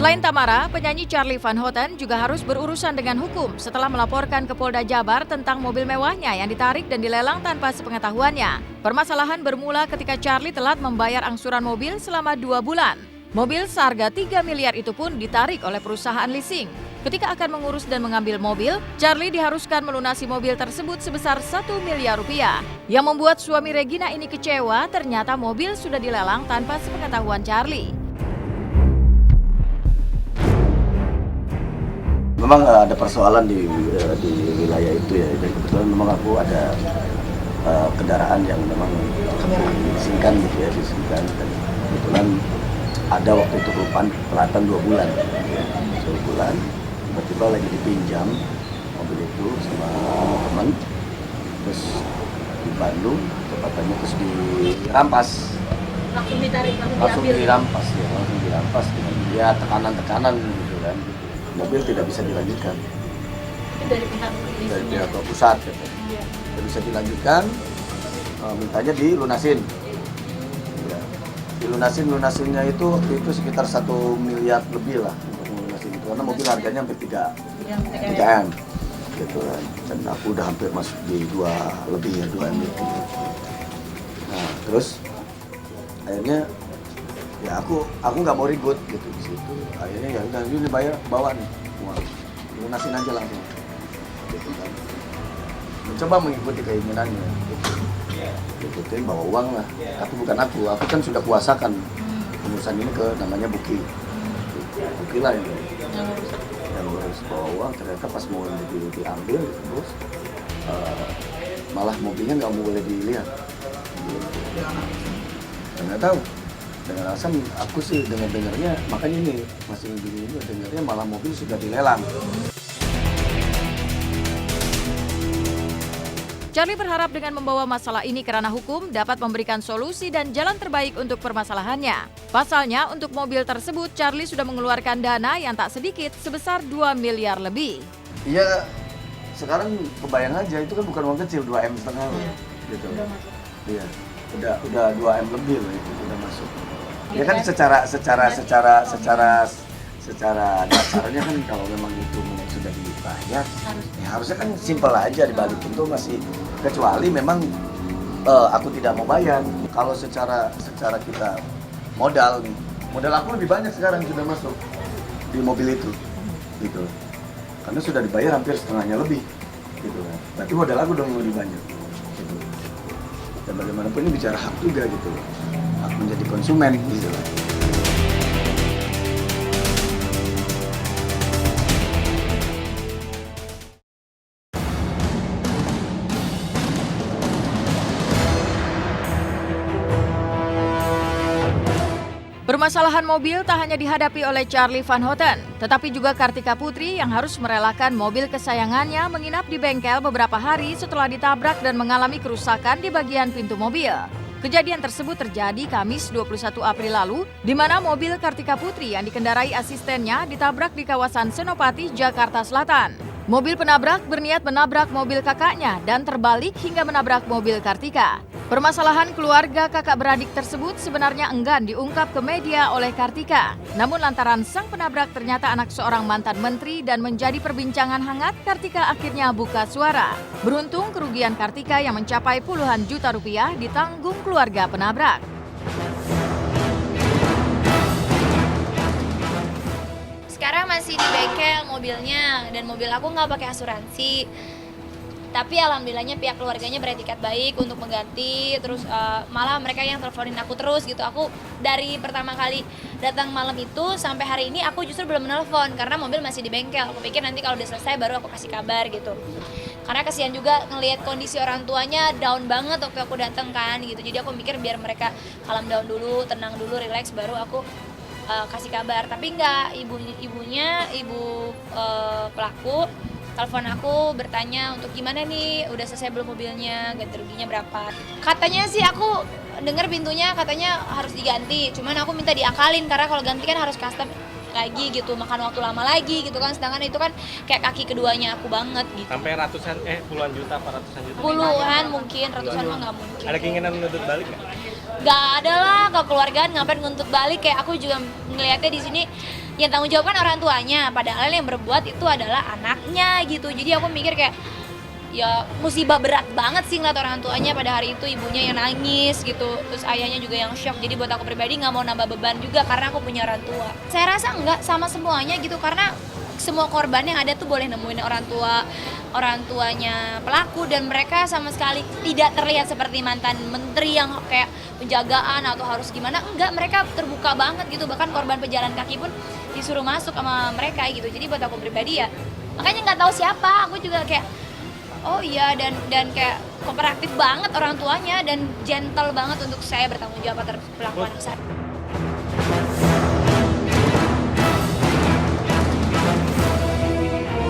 Selain Tamara, penyanyi Charly Van Houten juga harus berurusan dengan hukum setelah melaporkan ke Polda Jabar tentang mobil mewahnya yang ditarik dan dilelang tanpa sepengetahuannya. Permasalahan bermula ketika Charly telat membayar angsuran mobil selama 2 bulan. Mobil seharga 3 miliar itu pun ditarik oleh perusahaan leasing. Ketika akan mengurus dan mengambil mobil, Charly diharuskan melunasi mobil tersebut sebesar 1 miliar rupiah. Yang membuat suami Regina ini kecewa, ternyata mobil sudah dilelang tanpa sepengetahuan Charly. Memang ada persoalan di wilayah itu ya, dan kebetulan memang aku ada kendaraan yang memang disingkan gitu ya, disingkan, dan kebetulan ada waktu itu pelatan 2 bulan, ya, 2 bulan, tiba-tiba lagi dipinjam mobil itu sama teman, terus di Bandung, tepatnya terus dirampas. Langsung ditarik, langsung dirampas ya, langsung dirampas dengan dia tekanan-tekanan gitu kan. Mobil tidak bisa dilanjutkan. Dari pihak pusat gitu. Tidak bisa dilanjutkan, mintanya dilunasin. Ya. Lunasinnya itu sekitar 1 miliar lebih lah untuk melunasin itu, karena mobil harganya hampir 3 M gitu kan. Dan aku udah hampir masuk di 2 M itu. Nah, terus akhirnya ya aku nggak mau ribut gitu di situ. Akhirnya ya udah ini bayar, bawa nih uang, lunasin aja langsung gitu kan. Mencoba mengikuti keinginannya gitu. Ikutin bawa uang lah, tapi bukan aku kan sudah kuasakan urusan ini ke namanya Buki lah yang harus bawa uang. Ternyata pas mau diambil terus malah mobilnya nggak boleh dilihat gitu. Nggak tahu, dengan alasan aku sih dengarnya, makanya ini masih begini dengarnya malah mobil sudah dilelang. Charly berharap dengan membawa masalah ini ke ranah hukum dapat memberikan solusi dan jalan terbaik untuk permasalahannya. Pasalnya, untuk mobil tersebut Charly sudah mengeluarkan dana yang tak sedikit sebesar 2 miliar lebih. Iya, sekarang kebayang aja itu kan bukan uang kecil, 2,5 M gitu. Iya, udah 2 M lebih loh itu udah masuk. Ya kan secara dasarnya kan kalau memang itu sudah dibayar, ya harusnya kan simpel aja dibalikin tuh masih, kecuali memang aku tidak mau bayar. Kalau secara kita modal aku lebih banyak sekarang sudah masuk di mobil itu, gitu. Karena sudah dibayar hampir setengahnya lebih, gitu kan. Berarti modal aku dong lebih banyak, gitu. Dan bagaimanapun ini bicara hak juga gitu, hak menjadi konsumen gitu. Permasalahan mobil tak hanya dihadapi oleh Charly Van Houten, tetapi juga Kartika Putri yang harus merelakan mobil kesayangannya menginap di bengkel beberapa hari setelah ditabrak dan mengalami kerusakan di bagian pintu mobil. Kejadian tersebut terjadi Kamis 21 April lalu, di mana mobil Kartika Putri yang dikendarai asistennya ditabrak di kawasan Senopati, Jakarta Selatan. Mobil penabrak berniat menabrak mobil kakaknya dan terbalik hingga menabrak mobil Kartika. Permasalahan keluarga kakak beradik tersebut sebenarnya enggan diungkap ke media oleh Kartika. Namun lantaran sang penabrak ternyata anak seorang mantan menteri dan menjadi perbincangan hangat, Kartika akhirnya buka suara. Beruntung kerugian Kartika yang mencapai puluhan juta rupiah ditanggung keluarga penabrak. Sekarang masih di bengkel mobilnya, dan mobil aku nggak pakai asuransi. Tapi alhamdulillahnya pihak keluarganya beretikat baik untuk mengganti, terus malah mereka yang teleponin aku terus gitu. Aku dari pertama kali datang malam itu sampai hari ini aku justru belum menelpon karena mobil masih di bengkel. Aku pikir nanti kalau udah selesai baru aku kasih kabar gitu. Karena kasihan juga ngelihat kondisi orang tuanya down banget waktu aku datang kan gitu. Jadi aku mikir biar mereka calm down dulu, tenang dulu, relax, baru aku kasih kabar. Tapi enggak, ibu pelaku telepon aku bertanya untuk gimana nih, udah selesai belum mobilnya, ganti ruginya berapa. Katanya sih aku dengar pintunya katanya harus diganti, cuman aku minta diakalin karena kalau ganti kan harus custom lagi gitu, makan waktu lama lagi gitu kan, sedangkan itu kan kayak kaki keduanya aku banget gitu. Sampai puluhan juta, ratusan juta? Puluhan mungkin, ratusan mah nggak mungkin. Ada keinginan menuntut balik nggak? Nggak ada lah, kekeluargaan ngapain nuntut balik, kayak aku juga ngeliatnya di sini yang tanggung jawab kan orang tuanya, padahal yang berbuat itu adalah anaknya gitu. Jadi aku mikir kayak ya musibah berat banget sih ngeliat orang tuanya pada hari itu, ibunya yang nangis gitu, terus ayahnya juga yang shock. Jadi buat aku pribadi nggak mau nambah beban juga karena aku punya orang tua. Saya rasa nggak sama semuanya gitu, karena semua korban yang ada tuh boleh nemuin orang tuanya pelaku, dan mereka sama sekali tidak terlihat seperti mantan menteri yang kayak penjagaan atau harus gimana. Enggak, mereka terbuka banget gitu, bahkan korban pejalan kaki pun disuruh masuk sama mereka gitu. Jadi buat aku pribadi ya makanya nggak tahu siapa, aku juga kayak oh iya, dan kayak kooperatif banget orang tuanya dan gentle banget untuk saya bertanggung jawab atas perlakuan saya.